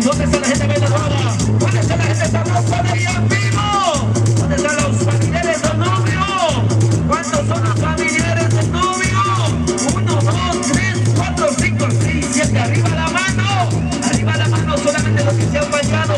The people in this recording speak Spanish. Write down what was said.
¿Dónde está la gente vendedora? ¿Dónde está la gente sabrosa de ella vivo? ¿Dónde están los familiares del novio? ¿Cuántos son los familiares del novio? 1, 2, 3, 4, 5, 6, 7. Arriba la mano solamente los que se han bañado.